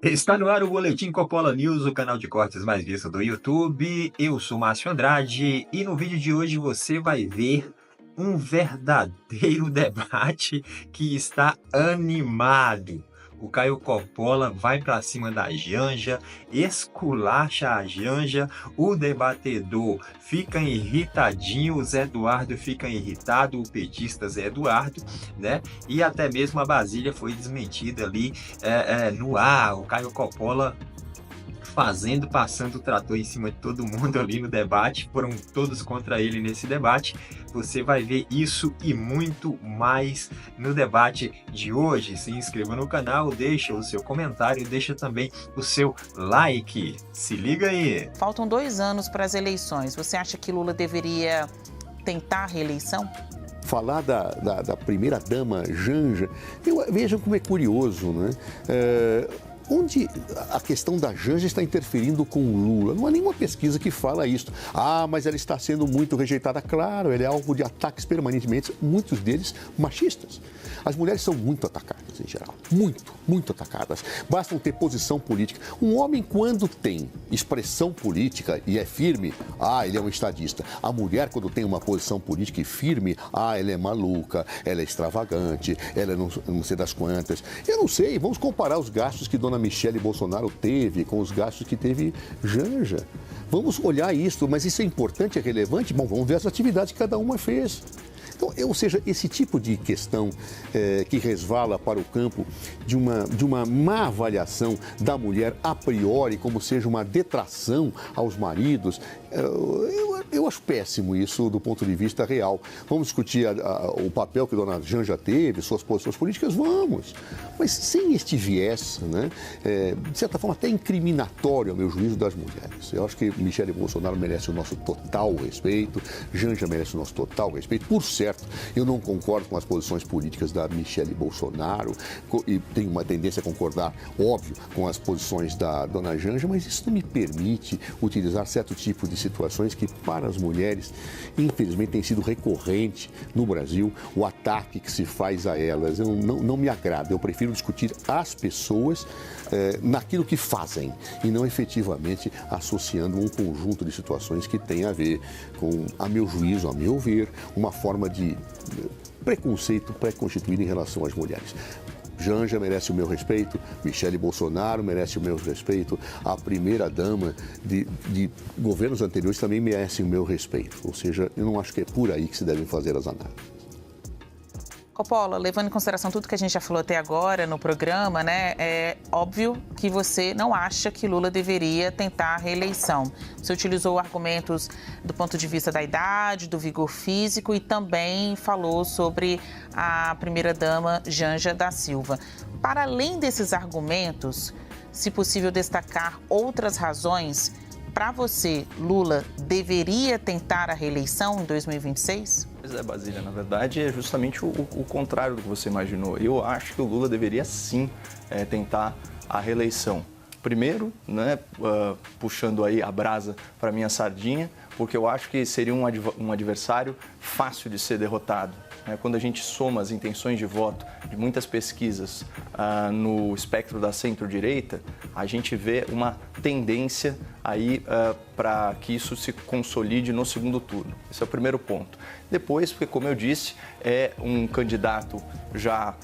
Está no ar o Boletim Coppola News, o canal de cortes mais visto do YouTube. Eu sou Márcio Andrade e no vídeo de hoje você vai ver um verdadeiro debate que está animado. O Caio Coppola vai para cima da Janja, esculacha a Janja, o debatedor fica irritadinho, o Zé Eduardo fica irritado, o petista Zé Eduardo, né? E até mesmo a Basília foi desmentida ali no ar. O Caio Coppola passando o trator em cima de todo mundo ali no debate, foram todos contra ele nesse debate. Você vai ver isso e muito mais no debate de hoje. Se inscreva no canal, deixa o seu comentário e deixa também o seu like. Se liga aí! Faltam 2 anos para as eleições. Você acha que Lula deveria tentar a reeleição? Falar da primeira-dama Janja, vejam como é curioso, né? Onde a questão da Janja está interferindo com o Lula? Não há nenhuma pesquisa que fala isso. Ah, mas ela está sendo muito rejeitada. Claro, ela é alvo de ataques permanentemente, muitos deles machistas. As mulheres são muito atacadas, em geral. Muito atacadas. Basta ter posição política. Um homem, quando tem expressão política e é firme, ele é um estadista. A mulher, quando tem uma posição política e firme, ela é maluca, ela é extravagante, ela é não sei das quantas. Eu não sei, vamos comparar os gastos que Dona Michele Bolsonaro teve com os gastos que teve Janja. Vamos olhar isso, mas isso é importante, é relevante? Bom, vamos ver as atividades que cada uma fez. Então, ou seja, esse tipo de questão que resvala para o campo de uma má avaliação da mulher a priori, como seja uma detração aos maridos, eu acho péssimo isso do ponto de vista real. Vamos discutir o papel que Dona Janja teve, suas posições políticas, vamos. Mas sem este viés, né, de certa forma até incriminatório, ao meu juízo, das mulheres. Eu acho que Michele Bolsonaro merece o nosso total respeito, Janja merece o nosso total respeito. Por certo, eu não concordo com as posições políticas da Michele Bolsonaro e tenho uma tendência a concordar, óbvio, com as posições da Dona Janja, mas isso não me permite utilizar certo tipo de situações que, para as mulheres, infelizmente, tem sido recorrente no Brasil, o ataque que se faz a elas. Não me agrada. Eu prefiro discutir as pessoas naquilo que fazem e não efetivamente associando um conjunto de situações que tem a ver com, a meu juízo, a meu ver, uma forma de preconceito pré-constituído em relação às mulheres. Janja merece o meu respeito, Michele Bolsonaro merece o meu respeito, a primeira-dama de governos anteriores também merece o meu respeito. Ou seja, eu não acho que é por aí que se devem fazer as análises. Coppola, levando em consideração tudo que a gente já falou até agora no programa, né, é óbvio que você não acha que Lula deveria tentar a reeleição. Você utilizou argumentos do ponto de vista da idade, do vigor físico e também falou sobre a primeira-dama Janja da Silva. Para além desses argumentos, se possível destacar outras razões, para você, Lula deveria tentar a reeleição em 2026? Pois é, Basília, na verdade é justamente o contrário do que você imaginou. Eu acho que o Lula deveria sim tentar a reeleição. Primeiro, né, puxando aí a brasa para minha sardinha, porque eu acho que seria um adversário fácil de ser derrotado. Quando a gente soma as intenções de voto de muitas pesquisas no espectro da centro-direita, a gente vê uma tendência aí para que isso se consolide no segundo turno. Esse é o primeiro ponto. Depois, porque, como eu disse, é um candidato já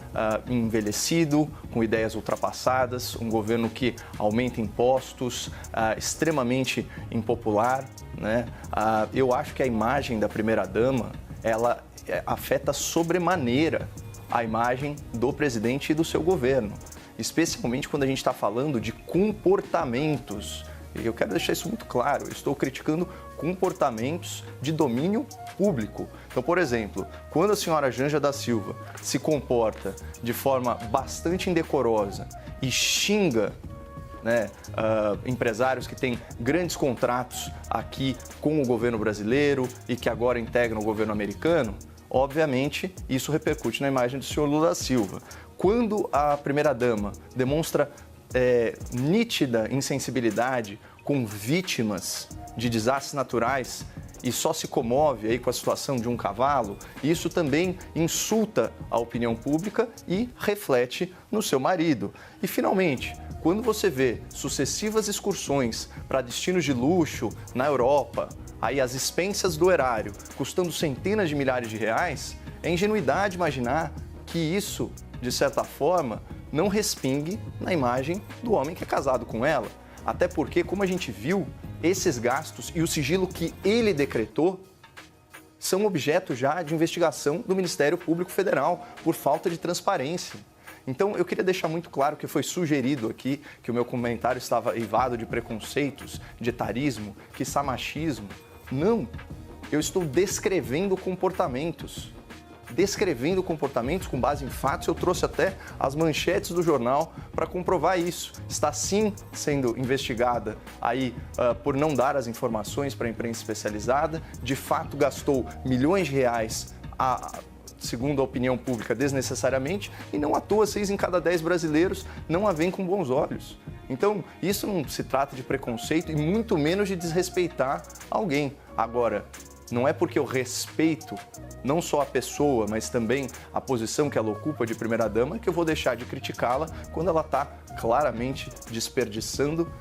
envelhecido, com ideias ultrapassadas, um governo que aumenta impostos, extremamente impopular, né? Eu acho que a imagem da primeira-dama, ela afeta sobremaneira a imagem do presidente e do seu governo, especialmente quando a gente está falando de comportamentos. E eu quero deixar isso muito claro, eu estou criticando comportamentos de domínio público. Então, por exemplo, quando a senhora Janja da Silva se comporta de forma bastante indecorosa e xinga, né, empresários que têm grandes contratos aqui com o governo brasileiro e que agora integram o governo americano, obviamente isso repercute na imagem do senhor Lula da Silva. Quando a primeira-dama demonstra nítida insensibilidade com vítimas de desastres naturais e só se comove aí com a situação de um cavalo, isso também insulta a opinião pública e reflete no seu marido. E, finalmente, quando você vê sucessivas excursões para destinos de luxo na Europa, aí as expensas do erário custando centenas de milhares de reais, é ingenuidade imaginar que isso, de certa forma, não respingue na imagem do homem que é casado com ela. Até porque, como a gente viu, esses gastos e o sigilo que ele decretou são objeto já de investigação do Ministério Público Federal por falta de transparência. Então, eu queria deixar muito claro que foi sugerido aqui que o meu comentário estava eivado de preconceitos, de etarismo, quiçá machismo. Não, eu estou descrevendo comportamentos com base em fatos. Eu trouxe até as manchetes do jornal para comprovar isso. Está sim sendo investigada aí por não dar as informações para a imprensa especializada. De fato, gastou milhões de reais segundo a opinião pública, desnecessariamente, e não à toa 6 em cada 10 brasileiros não a veem com bons olhos. Então, isso não se trata de preconceito e muito menos de desrespeitar alguém. Agora, não é porque eu respeito não só a pessoa, mas também a posição que ela ocupa de primeira-dama, que eu vou deixar de criticá-la quando ela está claramente desperdiçando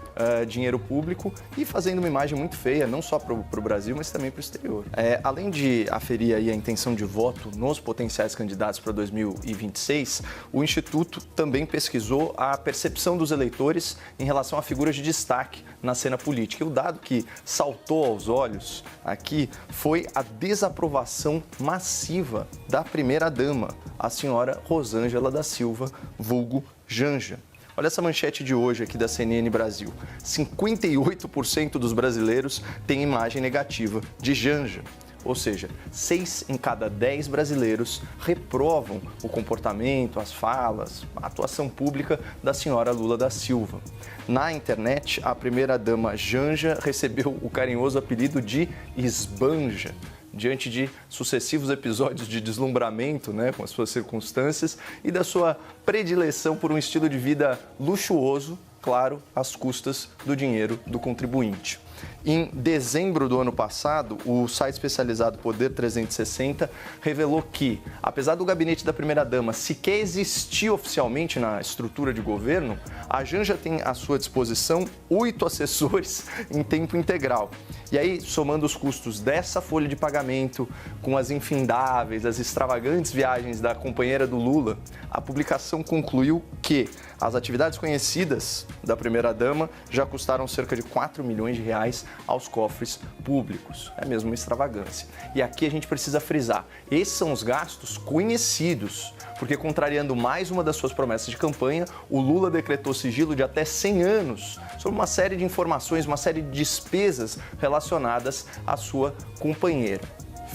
dinheiro público e fazendo uma imagem muito feia, não só para o Brasil, mas também para o exterior. Além de aferir aí a intenção de voto nos potenciais candidatos para 2026, o Instituto também pesquisou a percepção dos eleitores em relação a figuras de destaque na cena política. E o dado que saltou aos olhos aqui foi a desaprovação massiva da primeira-dama, a senhora Rosângela da Silva, vulgo Janja. Olha essa manchete de hoje aqui da CNN Brasil. 58% dos brasileiros têm imagem negativa de Janja. Ou seja, 6 em cada 10 brasileiros reprovam o comportamento, as falas, a atuação pública da senhora Lula da Silva. Na internet, a primeira-dama Janja recebeu o carinhoso apelido de Esbanja, diante de sucessivos episódios de deslumbramento, com as suas circunstâncias e da sua predileção por um estilo de vida luxuoso, claro, às custas do dinheiro do contribuinte. Em dezembro do ano passado, o site especializado Poder 360 revelou que, apesar do gabinete da primeira-dama sequer existir oficialmente na estrutura de governo, a Janja tem à sua disposição 8 assessores em tempo integral. E aí, somando os custos dessa folha de pagamento com as infindáveis, as extravagantes viagens da companheira do Lula, a publicação concluiu que as atividades conhecidas da primeira-dama já custaram cerca de 4 milhões de reais aos cofres públicos. É mesmo uma extravagância. E aqui a gente precisa frisar, esses são os gastos conhecidos, porque contrariando mais uma das suas promessas de campanha, o Lula decretou sigilo de até 100 anos sobre uma série de informações, uma série de despesas relacionadas à sua companheira.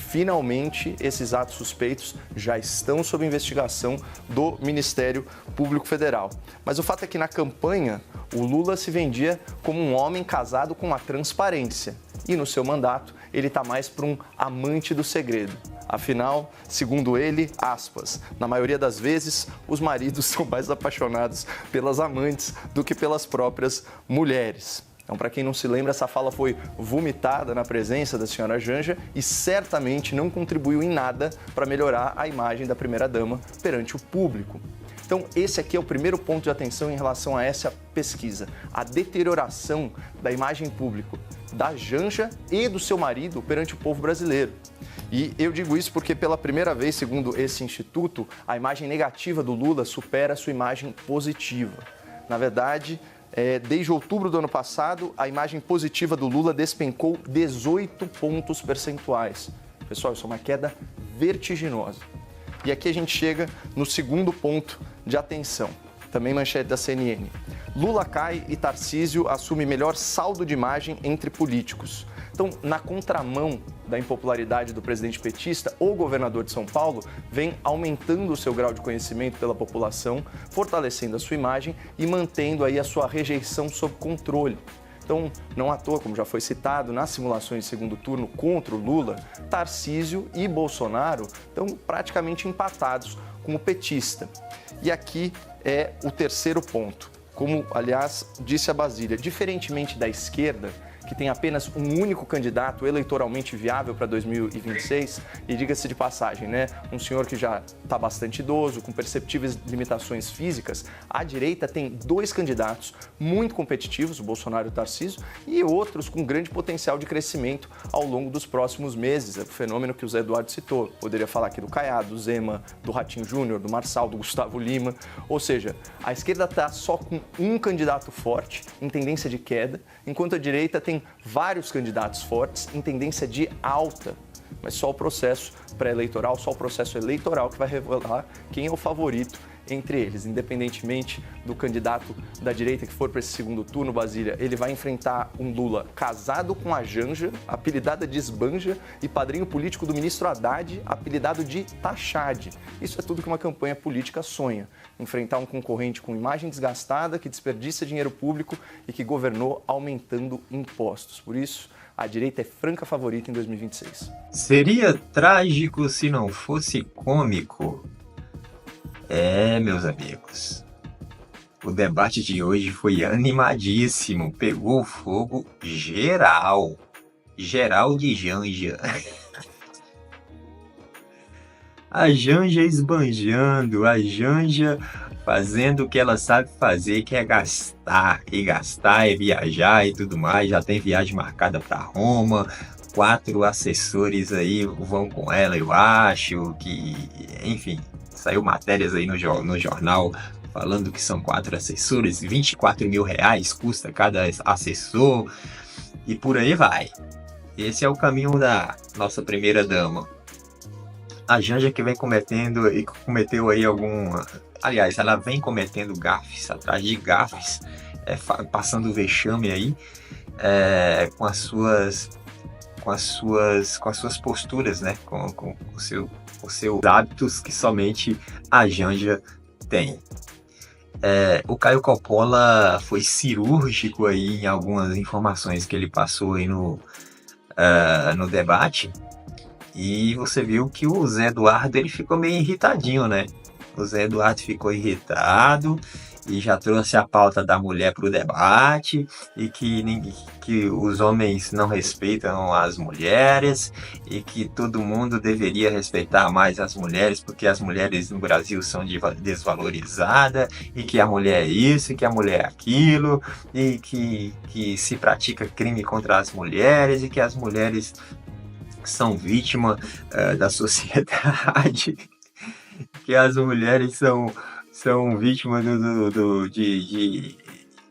Finalmente, esses atos suspeitos já estão sob investigação do Ministério Público Federal. Mas o fato é que na campanha, o Lula se vendia como um homem casado com a transparência. E no seu mandato, ele está mais para um amante do segredo. Afinal, segundo ele, aspas, na maioria das vezes, os maridos são mais apaixonados pelas amantes do que pelas próprias mulheres. Então, para quem não se lembra, essa fala foi vomitada na presença da senhora Janja e certamente não contribuiu em nada para melhorar a imagem da primeira-dama perante o público. Então, esse aqui é o primeiro ponto de atenção em relação a essa pesquisa, a deterioração da imagem pública da Janja e do seu marido perante o povo brasileiro. E eu digo isso porque, pela primeira vez, segundo esse instituto, a imagem negativa do Lula supera a sua imagem positiva. Na verdade, desde outubro do ano passado, a imagem positiva do Lula despencou 18 pontos percentuais. Pessoal, isso é uma queda vertiginosa. E aqui a gente chega no segundo ponto de atenção, também manchete da CNN. Lula cai e Tarcísio assume melhor saldo de imagem entre políticos. Então, na contramão da impopularidade do presidente petista, o governador de São Paulo vem aumentando o seu grau de conhecimento pela população, fortalecendo a sua imagem e mantendo aí a sua rejeição sob controle. Então, não à toa, como já foi citado, nas simulações de segundo turno contra o Lula, Tarcísio e Bolsonaro estão praticamente empatados com o petista. E aqui é o terceiro ponto. Como, aliás, disse a Basília, diferentemente da esquerda, que tem apenas um único candidato eleitoralmente viável para 2026, e diga-se de passagem, né, um senhor que já está bastante idoso, com perceptíveis limitações físicas, a direita tem 2 candidatos muito competitivos, o Bolsonaro e o Tarcísio, e outros com grande potencial de crescimento ao longo dos próximos meses. É o fenômeno que o Zé Eduardo citou. Poderia falar aqui do Caiado, do Zema, do Ratinho Júnior, do Marçal, do Gustavo Lima. Ou seja, a esquerda está só com um candidato forte, em tendência de queda, enquanto a direita tem vários candidatos fortes, em tendência de alta. Mas só o processo pré-eleitoral, só o processo eleitoral que vai revelar quem é o favorito entre eles. Independentemente do candidato da direita que for para esse segundo turno, Basília, ele vai enfrentar um Lula casado com a Janja, apelidada de Esbanja, e padrinho político do ministro Haddad, apelidado de Tachad. Isso é tudo que uma campanha política sonha. Enfrentar um concorrente com imagem desgastada, que desperdiça dinheiro público e que governou aumentando impostos. Por isso, a direita é franca favorita em 2026. Seria trágico se não fosse cômico. Meus amigos, o debate de hoje foi animadíssimo, pegou fogo geral de Janja. A Janja esbanjando, a Janja fazendo o que ela sabe fazer, que é gastar, e gastar é viajar e tudo mais, já tem viagem marcada para Roma, 4 assessores aí vão com ela, eu acho, que, enfim... Saiu matérias aí no jornal falando que são 4 assessores, 24 mil reais custa cada assessor e por aí vai. Esse é o caminho da nossa primeira dama. A Janja que vem cometendo e cometeu aí aliás, ela vem cometendo gafes atrás de gafes, passando vexame aí, com as suas posturas, né, com os seus hábitos que somente a Janja tem. O Caio Coppola foi cirúrgico aí em algumas informações que ele passou aí no debate, e você viu que o Zé Eduardo ele ficou meio irritadinho, né? O Zé Eduardo ficou irritado e já trouxe a pauta da mulher para o debate, e que os homens não respeitam as mulheres, e que todo mundo deveria respeitar mais as mulheres, porque as mulheres no Brasil são desvalorizadas, e que a mulher é isso, e que a mulher é aquilo, e que se pratica crime contra as mulheres, e que as mulheres são vítimas da sociedade, que as mulheres são vítimas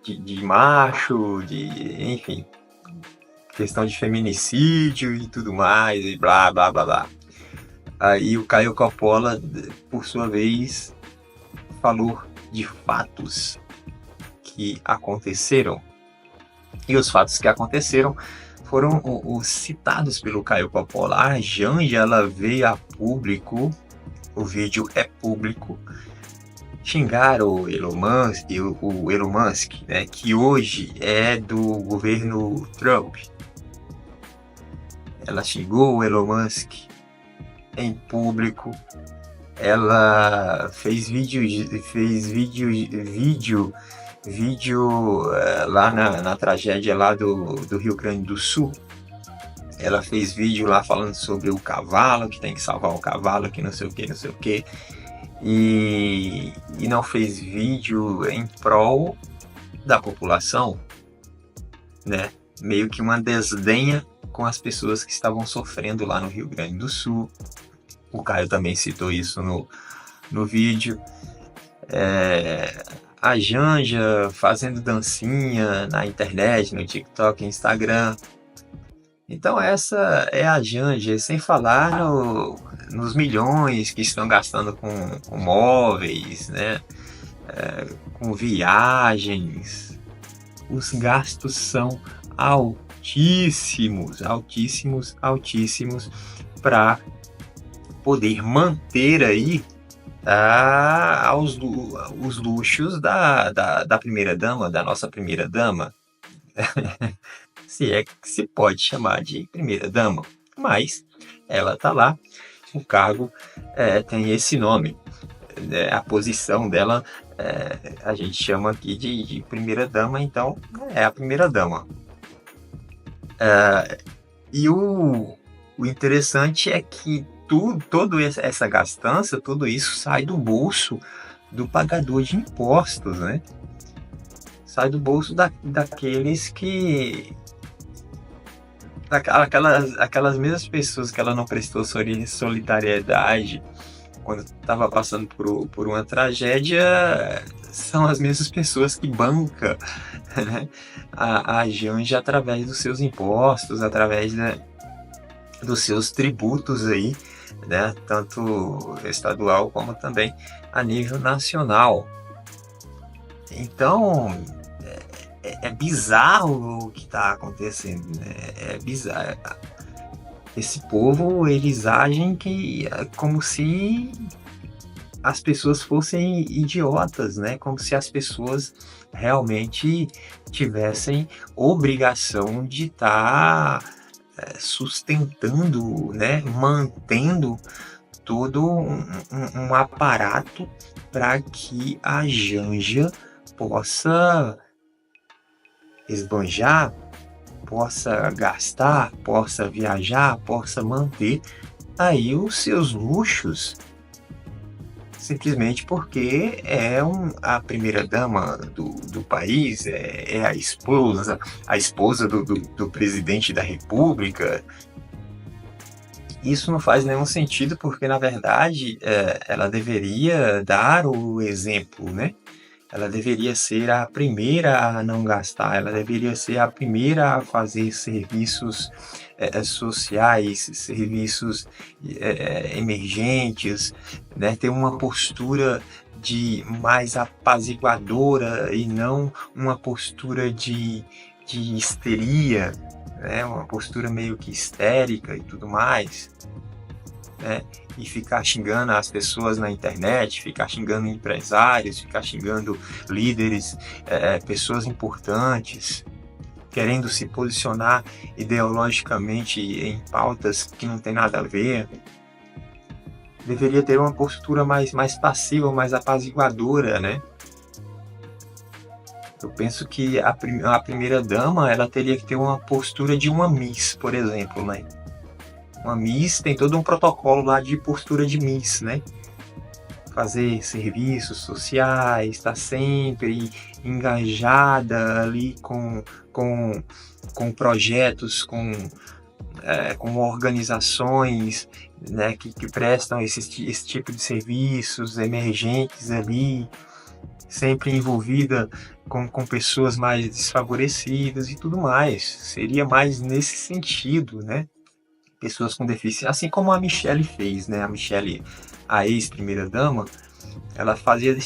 de macho, enfim, questão de feminicídio e tudo mais, e blá, blá, blá, blá. Aí o Caio Coppola, por sua vez, falou de fatos que aconteceram. E os fatos que aconteceram foram os citados pelo Caio Coppola. A Janja, ela veio a público, o vídeo é público, xingar o Elon Musk, né, que hoje é do governo Trump. Ela xingou o Elon Musk em público. Ela fez vídeo lá na tragédia lá do Rio Grande do Sul. Ela fez vídeo lá falando sobre o cavalo, que tem que salvar o cavalo, que não sei o que. E não fez vídeo em prol da população, né? Meio que uma desdenha com as pessoas que estavam sofrendo lá no Rio Grande do Sul. O Caio também citou isso no vídeo. A Janja fazendo dancinha na internet, no TikTok, Instagram. Então essa é a Janja, sem falar nos milhões que estão gastando com móveis, né? Com viagens. Os gastos são altíssimos para poder manter aí os luxos da primeira dama, da nossa primeira dama. Se é que se pode chamar de primeira dama, mas ela tá lá, o cargo tem esse nome, a posição dela a gente chama aqui de primeira dama, então é a primeira dama. E o interessante é que toda essa gastança, tudo isso sai do bolso do pagador de impostos, né? Sai do bolso daqueles que... Aquelas mesmas pessoas que ela não prestou solidariedade quando estava passando por uma tragédia, são as mesmas pessoas que bancam, né, a Janja através dos seus impostos, através, né, dos seus tributos aí, né, tanto estadual como também a nível nacional. Então, é bizarro o que está acontecendo, né? É bizarro. Esse povo, eles agem como se as pessoas fossem idiotas, né? Como se as pessoas realmente tivessem obrigação de estar sustentando, né? Mantendo todo um aparato para que a Janja possa esbanjar, possa gastar, possa viajar, possa manter aí os seus luxos, simplesmente porque é a primeira-dama do país, é a esposa do presidente da República. Isso não faz nenhum sentido, porque, na verdade, ela deveria dar o exemplo, né? Ela deveria ser a primeira a não gastar, ela deveria ser a primeira a fazer serviços sociais, serviços emergentes, né? Ter uma postura mais apaziguadora e não uma postura de histeria, né? Uma postura meio que histérica e tudo mais, né? E ficar xingando as pessoas na internet, ficar xingando empresários, ficar xingando líderes, pessoas importantes, querendo se posicionar ideologicamente em pautas que não tem nada a ver. Deveria ter uma postura mais passiva, mais apaziguadora, né? Eu penso que a primeira-dama, ela teria que ter uma postura de uma Miss, por exemplo, né? Uma Miss tem todo um protocolo lá de postura de Miss, né? Fazer serviços sociais, estar sempre engajada ali com projetos, com organizações, né, que prestam esse tipo de serviços emergentes ali, sempre envolvida com pessoas mais desfavorecidas e tudo mais. Seria mais nesse sentido, né? Pessoas com deficiência, assim como a Michelle fez, né? A Michelle, a ex-primeira-dama, ela fazia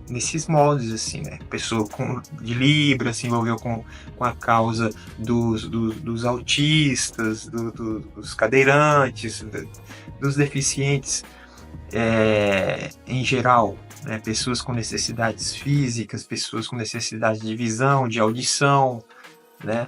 nesses moldes, assim, né? Pessoa de Libra se envolveu com a causa dos autistas, dos cadeirantes, dos deficientes em geral, né? Pessoas com necessidades físicas, pessoas com necessidade de visão, de audição, né?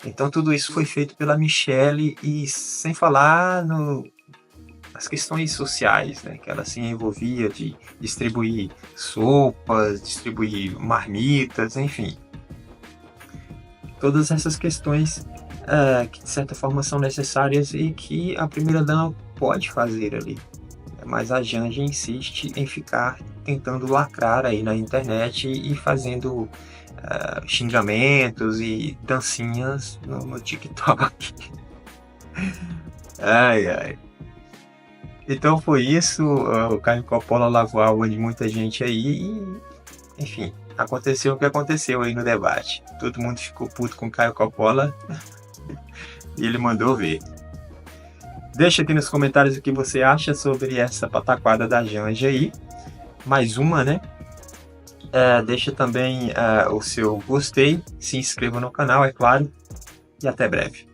Então tudo isso foi feito pela Michelle, e sem falar nas questões sociais, né, que ela se envolvia de distribuir sopas, distribuir marmitas, enfim. Todas essas questões que de certa forma são necessárias e que a primeira-dama pode fazer ali. Mas a Janja insiste em ficar tentando lacrar aí na internet e fazendo xingamentos e dancinhas no TikTok. Ai. Então foi isso. O Caio Coppola lavou a alma de muita gente aí e, enfim, aconteceu o que aconteceu aí no debate. Todo mundo ficou puto com o Caio Coppola e ele mandou ver. Deixa aqui nos comentários o que você acha sobre essa pataquada da Janja aí. Mais uma, né? Deixa também o seu gostei, se inscreva no canal, é claro, e até breve.